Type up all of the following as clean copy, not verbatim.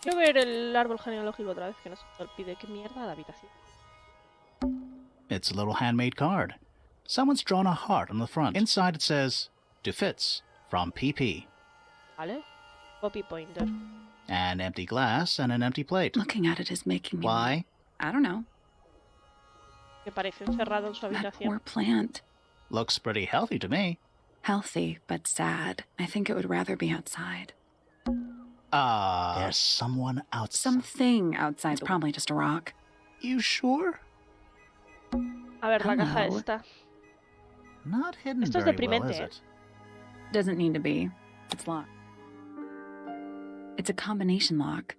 Quiero ver el árbol genealógico otra vez, que no se me olvide. ¿Qué mierda de habitación? It's a little handmade card. Someone's drawn a heart on the front. Inside it says, "To Fitz, from PP." Vale. Copy pointer. An empty glass and an empty plate. Looking at it is making me... Why? I don't know. Que parece encerrado en su That habitación. poor plant. Looks pretty healthy to me. Healthy, but sad. I think it would rather be outside. There's someone outside. Something outside. It's probably just a rock. You sure? A ver, la caja Hello. esta. Not hidden Esto es very well, deprimente, is ¿eh? it? Doesn't need to be. It's locked. It's a combination lock.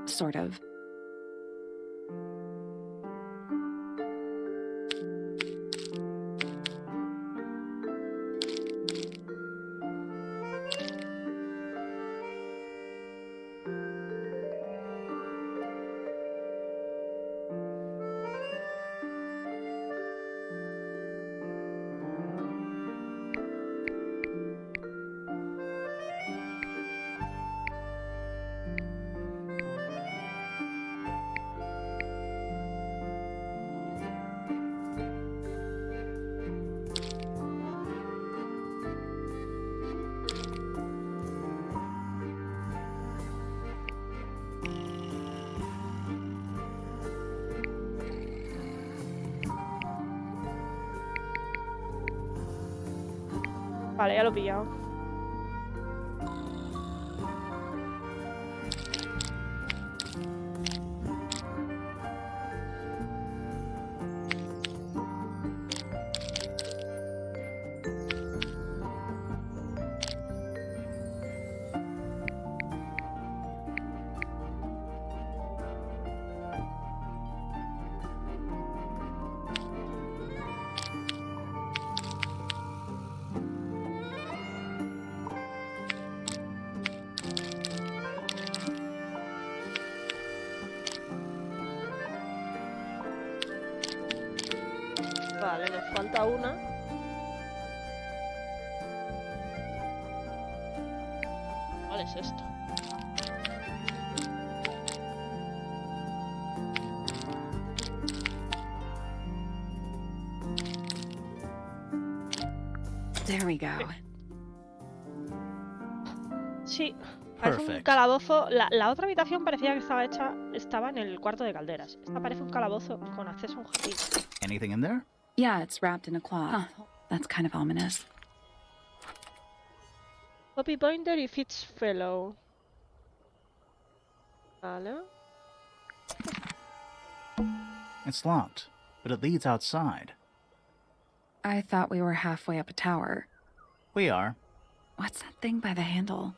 Sort of. Vale, ya lo he pillado. Vale, nos falta una. ¿Cuál es esto? There we go. Sí, parece un Perfect. calabozo. La otra habitación parecía que estaba en el cuarto de calderas. Esta parece un calabozo con acceso a un jardín. Anything in there? Yeah, it's wrapped in a cloth. That's kind of ominous. Copy pointer y fits fellow. Vale. It's locked, but it leads outside. I thought we were halfway up a tower. We are. What's that thing by the handle?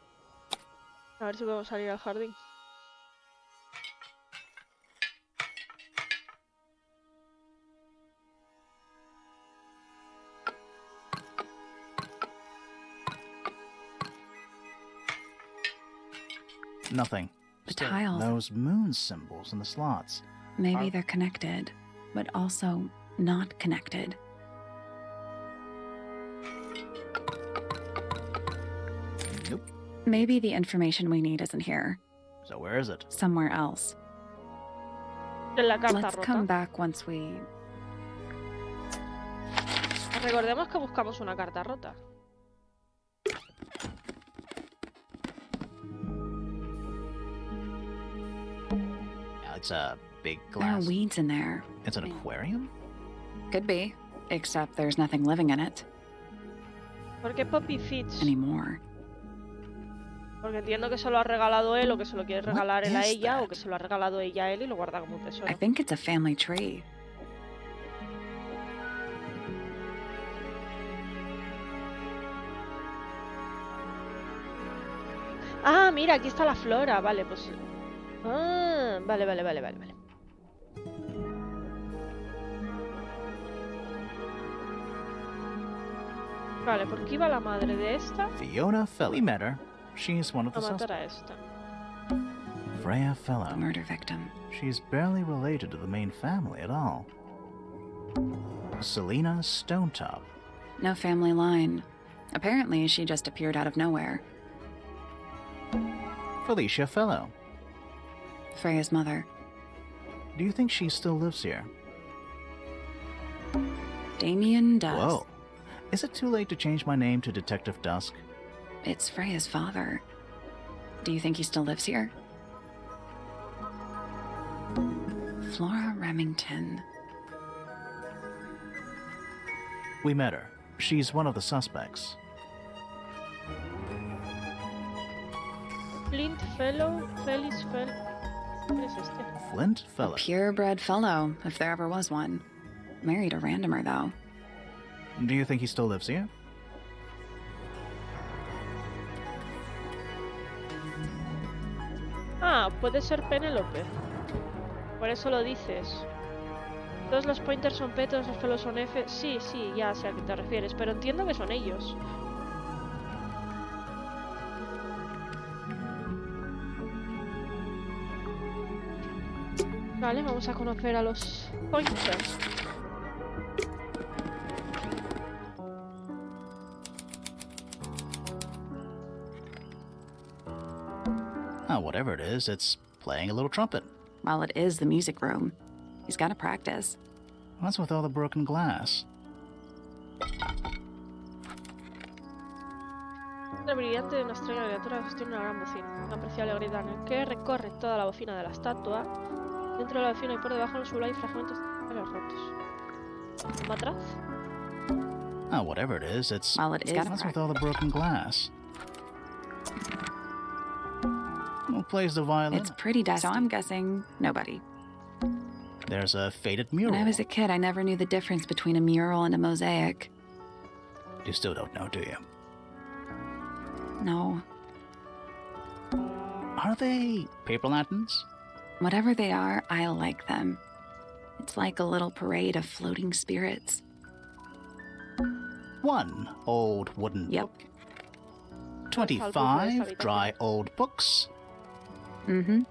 A ver si podemos salir al jardín. Nothing. The Still, tiles. those moon symbols in the slots. Maybe Are- they're connected, but also not connected. Nope. Maybe the information we need isn't here. So where is it? Somewhere else. En la carta Let's rota. come back once we... Recordemos que buscamos una carta rota. It's a big There are glass. weeds in there. It's an aquarium? Could be, except there's nothing living in it ¿Por qué Poppy Fits? anymore. Porque entiendo que se lo ha regalado él o que se lo quiere regalar él a is ella o that? que se lo ha regalado ella a él y lo guarda como un tesoro. I think it's a family tree. Ah, mira, aquí está la flora. Vale, pues... Ah, vale. Vale, ¿por qué iba la madre de esta Fiona Fellow. We met her. She's one of the a matar suspects. a esta? Freya The Fellow. murder victim. She's barely related to the main family at all. Selena Stonetop. No family line. Apparently, she just appeared out of nowhere. Felicia Fellow. Freya's mother. Do you think she still lives here? Damien does. Whoa. Is it too late to change my name to Detective Dusk? It's Freya's father. Do you think he still lives here? Flora Remington. We met her. She's one of the suspects. Flint Fellow, Felis Fellow. ¿Quién es este? Flint Fellow. Purebred fellow, if there ever was one. Married a randomer, though. Do you think he still lives here? Ah, puede ser Penélope. Por eso lo dices. Todos los pointers son P, todos los fellows son F. Sí, sí, ya sé a qué te refieres, pero entiendo que son ellos. Vale, vamos a conocer a los pointers. Whatever it is, it's playing a little trumpet. Well, it is the music room. He's got to practice. What's with all the broken glass? El brillante de una extraña criatura sostiene una gran bocina, una apreciable grita en el que recorre toda la bocina de la estatua. Dentro de la bocina y por debajo en su hay fragmentos de los rotos. ¿Un matraz? Whatever it is, it's... Well, it is. What's with all the broken glass? Who plays the violin? It's pretty dusty. So I'm guessing nobody. There's a faded mural. When I was a kid, I never knew the difference between a mural and a mosaic. You still don't know, do you? No. Are they paper lanterns? Whatever they are, I like them. It's like a little parade of floating spirits. One old wooden Yep. book. 25 dry old books. Mm-hmm.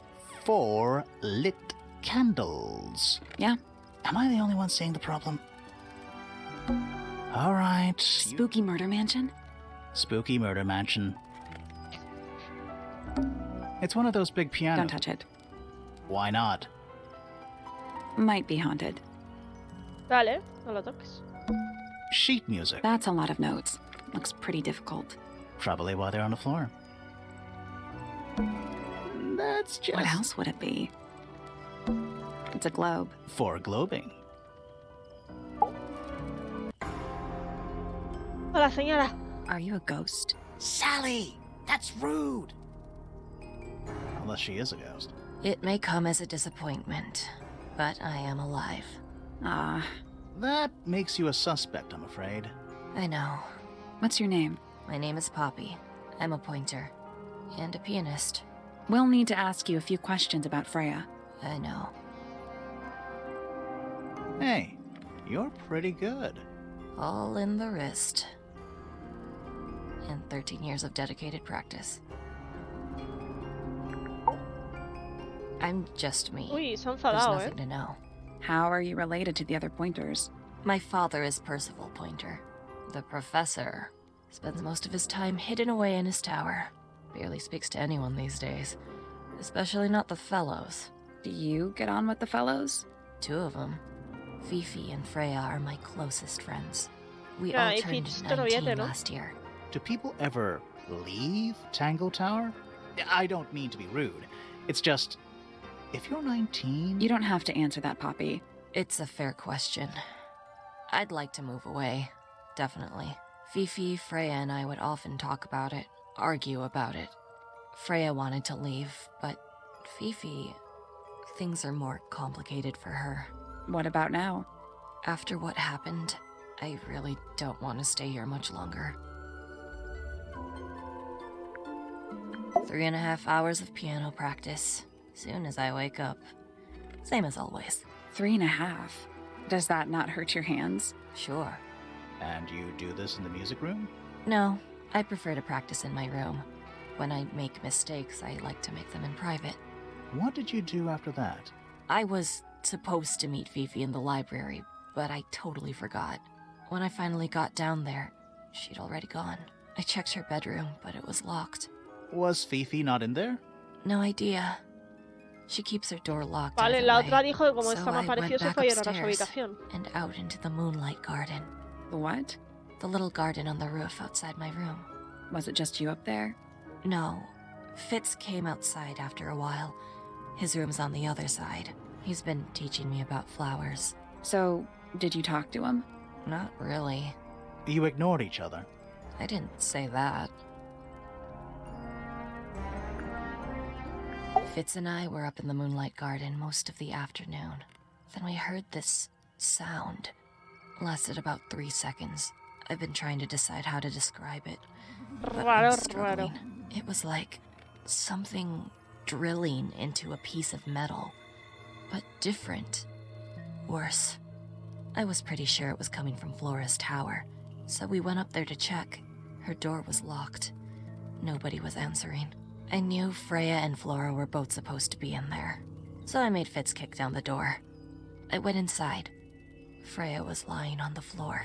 4 lit candles. Yeah. Am I the only one seeing the problem? All right. Spooky murder mansion? Spooky murder mansion. It's one of those big pianos. Don't touch it. Why not? Might be haunted. Vale, no lo toques. Sheet music. That's a lot of notes. Looks pretty difficult. Probably why they're on the floor. That's just... What else would it be? It's a globe. For globing. Hola, señora. Are you a ghost? Sally! That's rude! Unless she is a ghost. It may come as a disappointment, but I am alive. Ah. That makes you a suspect, I'm afraid. I know. What's your name? My name is Poppy. I'm a pointer. And a pianist. We'll need to ask you a few questions about Freya. I know. Hey, you're pretty good. All in the wrist. And 13 years of dedicated practice. I'm just me. Uy, se ha There's enfadado, nothing to know. How are you related to the other pointers? My father is Percival Pointer. The professor spends most of his time hidden away in his tower. Barely speaks to anyone these days. Especially not the fellows. Do you get on with the fellows? 2 of them. Fifi and Freya are my closest friends. We Ya, all y turned Fitch, 19 noviete, ¿no? last year. Do people ever leave Tangle Tower? I don't mean to be rude. It's just, if you're 19... You don't have to answer that, Poppy. It's a fair question. I'd like to move away. Definitely. Fifi, Freya, and I would often talk about it, argue about it. Freya wanted to leave, but Fifi... Things are more complicated for her. What about now? After what happened, I really don't want to stay here much longer. 3.5 hours of piano practice. Soon as I wake up. Same as always. 3.5. Does that not hurt your hands? Sure. And you do this in the music room? No, I prefer to practice in my room. When I make mistakes, I like to make them in private. What did you do after that? I was supposed to meet Fifi in the library, but I totally forgot. When I finally got down there, she'd already gone. I checked her bedroom, but it was locked. Was Fifi not in there? No idea. She keeps her door locked. Vale, either la way, otra dijo que como so esta no I apareció went se back fue a llorar a su upstairs habitación. and out into the moonlight garden. The what? The little garden on the roof outside my room. Was it just you up there? No. Fitz came outside after a while. His room's on the other side. He's been teaching me about flowers. So, did you talk to him? Not really. You ignored each other. I didn't say that. Fitz and I were up in the moonlight garden most of the afternoon. Then we heard this sound. Lasted about 3 seconds. I've been trying to decide how to describe it, but I'm Raro, raro. struggling. It was like something drilling into a piece of metal, but different. Worse. I was pretty sure it was coming from Flora's tower, so we went up there to check. Her door was locked. Nobody was answering. I knew Freya and Flora were both supposed to be in there, so I made Fitz kick down the door. I went inside. Freya was lying on the floor.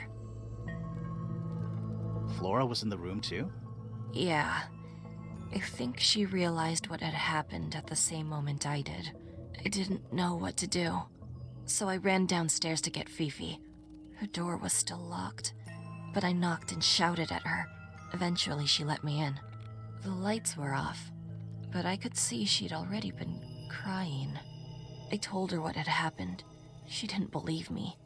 Flora was in the room too? Yeah. I think she realized what had happened at the same moment I did. I didn't know what to do, so I ran downstairs to get Fifi. Her door was still locked, but I knocked and shouted at her. Eventually, she let me in. The lights were off, but I could see she'd already been crying. I told her what had happened. She didn't believe me.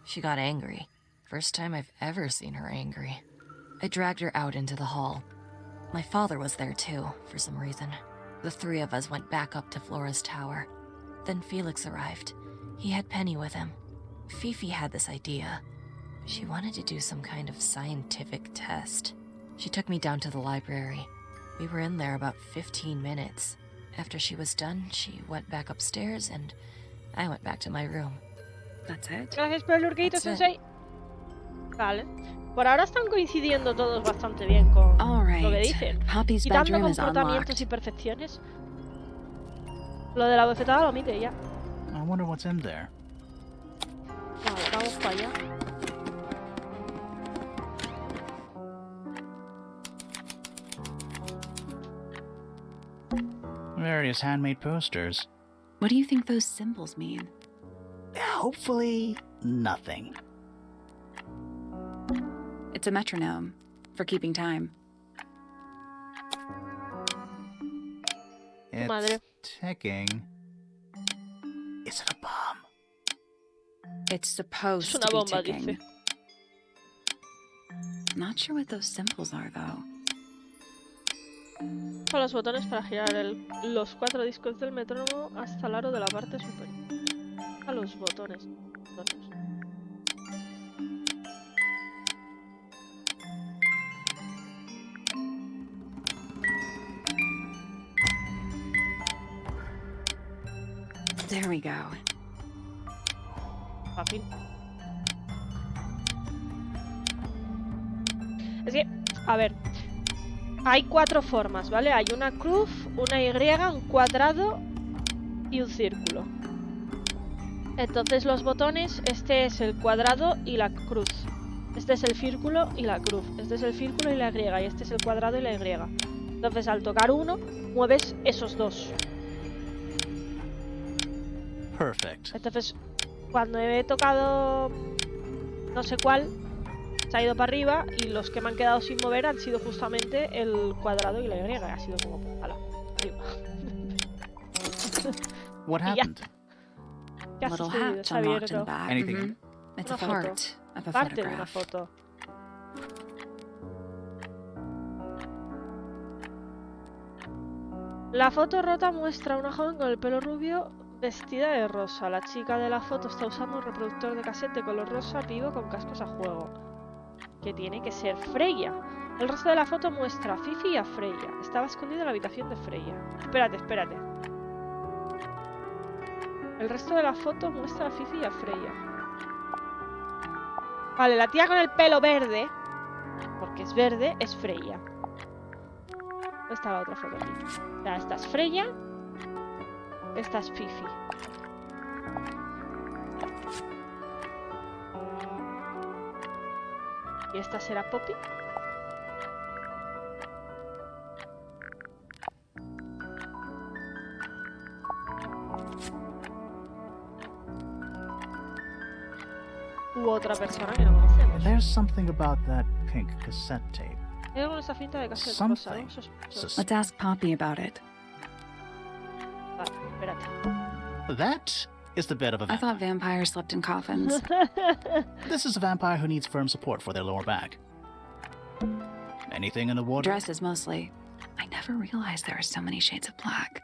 She got angry. First time I've ever seen her angry. I dragged her out into the hall. My father was there too, for some reason. The three of us went back up to Flora's tower. Then Felix arrived. He had Penny with him. Fifi had this idea. She wanted to do some kind of scientific test. She took me down to the library. We were in there about 15 minutes. After she was done, she went back upstairs and I went back to my room. That's it? Gracias por el lurguito, That's it. Sensei. Vale. Por ahora están coincidiendo todos bastante bien con All lo que right. dicen. Poppy's Quitando bedroom is comportamientos unlocked. y perfecciones. Lo de la bofetada lo omite ya. I wonder what's in there. Vale, vamos para allá. Various handmade posters. What do you think those symbols mean? Hopefully, nothing. It's a metronome for keeping time. It's Madre. ticking. Is it a bomb? It's supposed Es una to be bomba, ticking. dice. Not sure what those symbols are, though. Con los botones para girar los 4 discos del metrónomo hasta el aro de la parte superior. A los botones. There we go. Fácil. Es que, a ver, hay 4 formas, ¿vale? Hay una cruz, una Y, un cuadrado y un círculo. Entonces los botones, este es el cuadrado y la cruz. Este es el círculo y la cruz. Este es el círculo y la Y. Y este es el cuadrado y la Y. Entonces al tocar uno, mueves esos dos. Perfect. Entonces, cuando he tocado no sé cuál, se ha ido para arriba y los que me han quedado sin mover han sido justamente el cuadrado y la Y. Ha sido como, ala, arriba. What Y ya. happened? ¿Qué has Little sucedido? hatch Se ha unlocked in the abierto. back. Anything? It's Una a foto. part of a Parte de una photograph. foto. La foto rota muestra a una joven con el pelo rubio vestida de rosa. La chica de la foto está usando un reproductor de cassette de color rosa vivo con cascos a juego. Que tiene que ser Freya. El resto de la foto muestra a Fifi y a Freya. Estaba escondida en la habitación de Freya. Espérate, espérate. El resto de la foto muestra a Fifi y a Freya. Vale, la tía con el pelo verde, porque es verde, es Freya. ¿Dónde está la otra foto aquí? O sea, esta es Freya, esta es Fifi. ¿Y esta será Poppy? u otra persona que no conocemos. There's something about that pink cassette tape. Hay algo en esta cinta de cassette rosa, Something. algo sospechoso. Sus- Let's ask Poppy about it. Vale, espérate. That is the bed of a I thought vampire. vampires slept in coffins. This is a vampire who needs firm support for their lower back. Anything in the water? Dresses mostly. I never realized there are so many shades of black.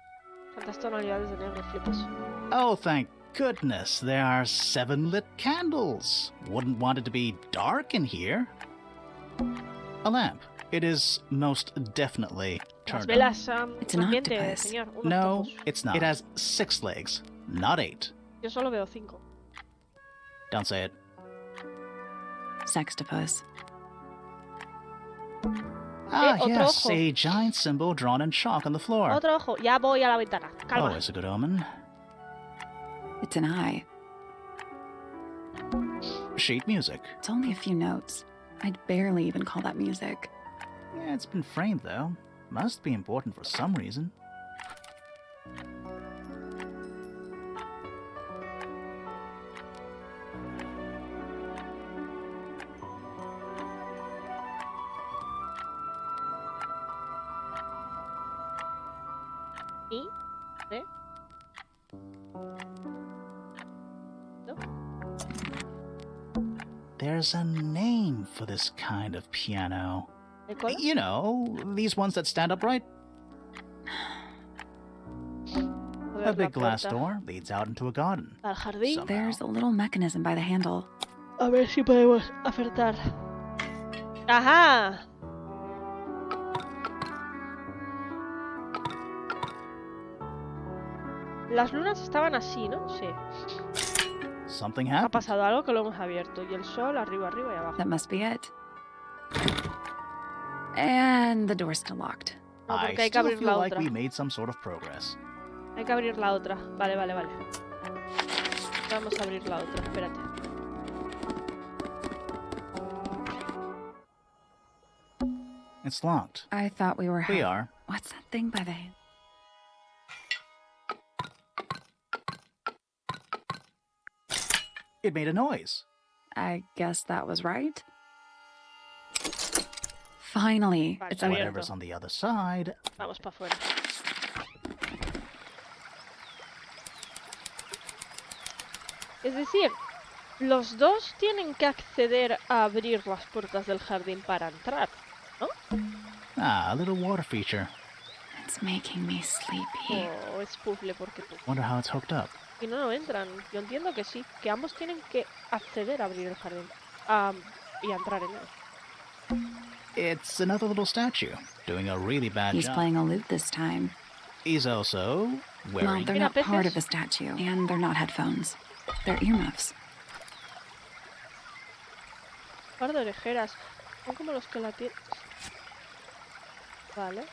Tantas tonalidades de negro, flipas. Oh, thank goodness. There are 7 lit candles. Wouldn't want it to be dark in here. A lamp. It is most definitely Las turned on. velas, It's an ambiente, octopus. señor. Un No, octopus. it's not. It has 6 legs, not 8. Yo solo veo 5. Don't say it. Sextopus. Ah, otro yes, ojo. a giant symbol drawn in chalk on the floor. Otro ojo. Ya voy a la ventana. Calma. Always a good omen. It's an eye. Sheet music. It's only a few notes. I'd barely even call that music. Yeah, it's been framed, though. Must be important for some reason. ¿Y? ¿Eh? ¿No? There's a name for this kind of piano. ¿De cola? You know, these ones that stand upright. ver, A la big glass puerta. door leads out into a garden. Al jardín. Some- There's a little mechanism by the handle. A ver si podemos acertar. ¡Ajá! Las lunas estaban así, ¿no? Sí. Something Ha happened. pasado algo que lo hemos abierto. Y el sol arriba, arriba y abajo. That must be it. And the door's still locked. No, I porque hay que still abrir feel la like otra. we made some sort of progress. Hay que abrir la otra. Vale, vale, vale. Vamos a abrir la otra. Espérate. It's locked. I thought we were. We are. What's that thing by the hand? It made a noise. I guess that was right. Finally, Vale, it's está open. abierto. Whatever's on the other side. Vamos para afuera. Es decir, los dos tienen que acceder a abrir las puertas del jardín para entrar. Ah, a little water feature. It's making me sleepy. O es puzzle porque tú. Wonder how it's hooked up. Y no entran. Yo entiendo que sí. Que ambos tienen que acceder a abrir el jardín. Y a entrar en él. It's another little statue, doing a really bad He's job. playing a lute this time. He's also Well, wearing... they're Mira, not part peces. of the statue, and they're not headphones. They're earmuffs. Un par de orejeras. Son como los que la tienen. Vale.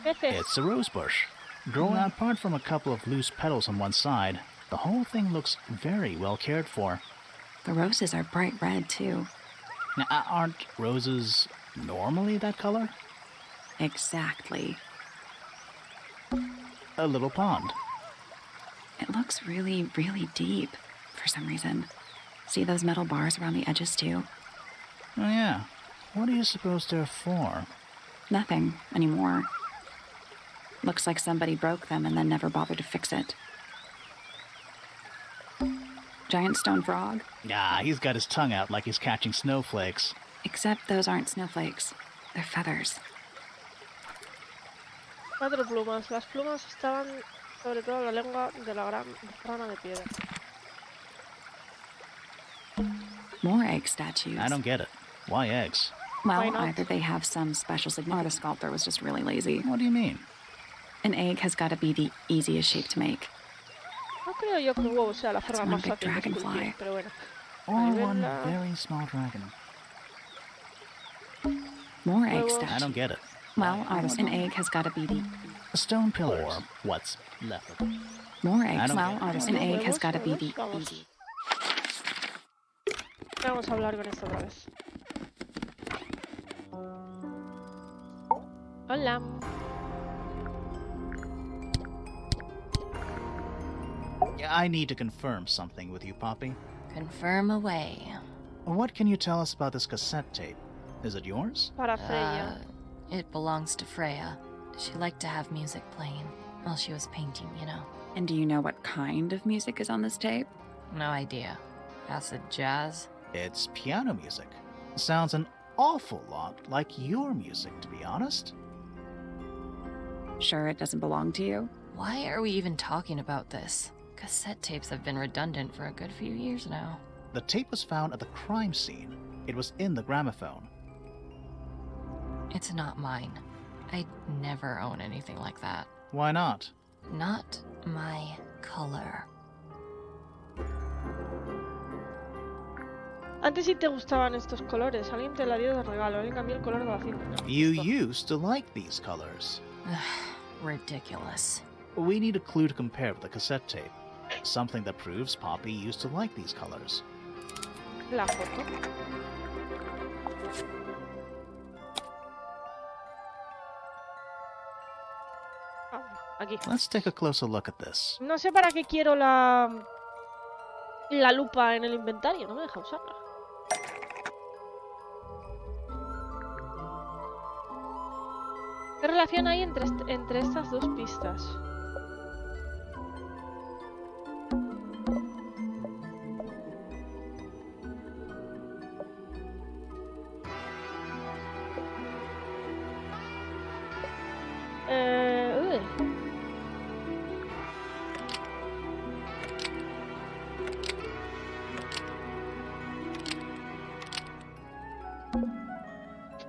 Peces. It's a rose bush. Growing apart from a couple of loose petals on one side, the whole thing looks very well cared for. The roses are bright red, too. Now, aren't roses normally that color? Exactly. A little pond. It looks really, really deep for some reason. See those metal bars around the edges, too? Oh, yeah. What do you suppose they're for? Nothing anymore. Looks like somebody broke them and then never bothered to fix it. Giant stone frog? Ah, he's got his tongue out like he's catching snowflakes. Except those aren't snowflakes. They're feathers. 4 plumas. Las plumas estaban sobre todo en la lengua de la gran rana de piedra. More egg statues. I don't get it. Why eggs? Why Well, not? either they have some special significance, or the sculptor was just really lazy. What do you mean? An egg has got to be the easiest shape to make. No creo yo que un huevo sea la forma one más big fácil de esculpir, dragonfly. pero bueno. Or Ahí one ven la- very small dragon. More egg Huevos. I statues. don't get it. Well, either an egg has got to be the Stone pillars. Or what's left of it. more I eggs. don't Well, get it. an egg has got to be Huevos, the vamos. easy. Vamos a hablar con esto otra vez. Hola. I need to confirm something with you, Poppy. Confirm away. What can you tell us about this cassette tape? Is it yours? Para Freya. It belongs to Freya. She liked to have music playing while she was painting, you know. And do you know what kind of music is on this tape? No idea. Acid jazz? It's piano music. Sounds an awful lot like your music, to be honest. Sure it doesn't belong to you? Why are we even talking about this? Cassette tapes have been redundant for a good few years now. The tape was found at the crime scene. It was in the gramophone. It's not mine. I'd never own anything like that. Why not? Not my color. Antes sí te gustaban estos colores. Alguien te la dio de regalo. Alguien cambió el color de la cinta. You used to like these colors. Ridiculous. We need a clue to compare with the cassette tape. Something that proves Poppy used to like these colors. La foto. Aquí. Let's take a closer look at this. No sé para qué quiero la lupa en el inventario. No me deja usarla. ¿Qué relación hay entre estas dos pistas? Uy.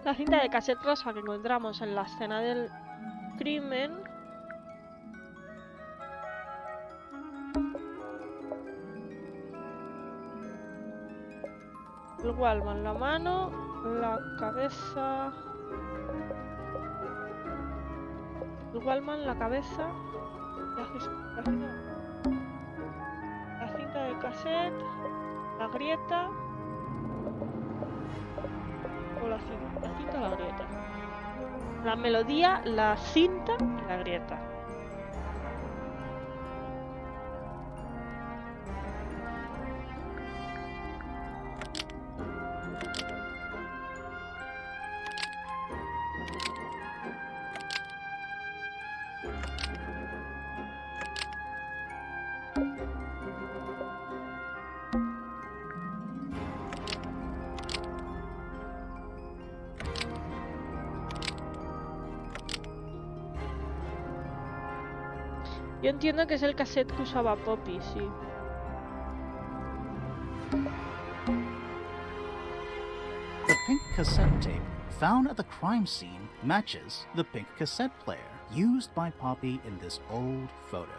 La cinta de cassette rosa que encontramos en la escena del crimen. El Wallman, la mano, la cabeza. El Wallman, la cabeza. La cinta de cassette. La grieta. O la cinta o la grieta. La melodía, la cinta y la grieta. Yo entiendo que es el cassette que usaba Poppy, sí. The pink cassette tape found at the crime scene matches the pink cassette player used by Poppy in this old photo.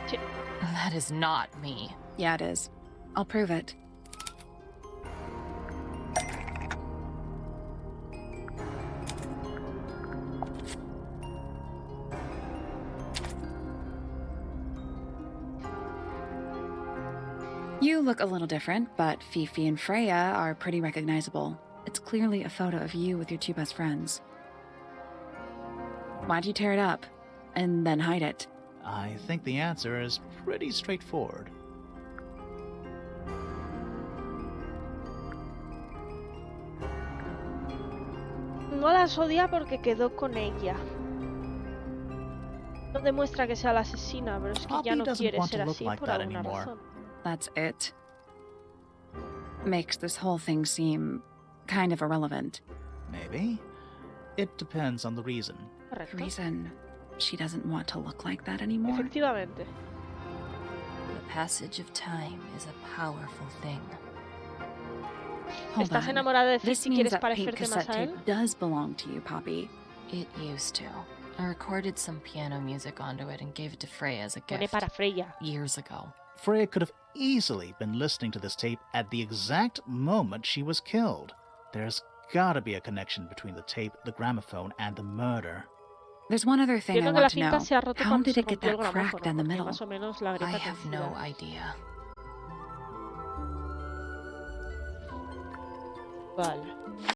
Sí. That is not me. Yeah, it is. I'll prove it. You look a little different, but Fifi and Freya are pretty recognizable. It's clearly a photo of you with your two best friends. Why'd you tear it up and then hide it? I think the answer is pretty straightforward. No las odia porque quedó con ella. No demuestra que sea la asesina, pero es que ya Poppy no doesn't quiere want to ser look así like por that alguna anymore. razón. That's it. Makes this whole thing seem kind of irrelevant. Maybe. It depends on the reason. The Correcto. reason she doesn't want to look like that anymore. Efectivamente. The passage of time is a powerful thing. Hold ¿Estás on. enamorada de This Fifi y means quieres that pink parecerte más cassette a él? tape does belong to you, Poppy. It used to. I recorded some piano music onto it and gave it to Freya as a Pone gift para Freya. years ago. Freya could have easily been listening to this tape at the exact moment she was killed. There's gotta be a connection between the tape, the gramophone, and the murder. There's one other thing I Entiendo que la want to cinta know. se ha roto How cuando did se it get rompió el that crack gramófono, down the porque middle? más o menos la I grieta have no coincide. idea. Vale.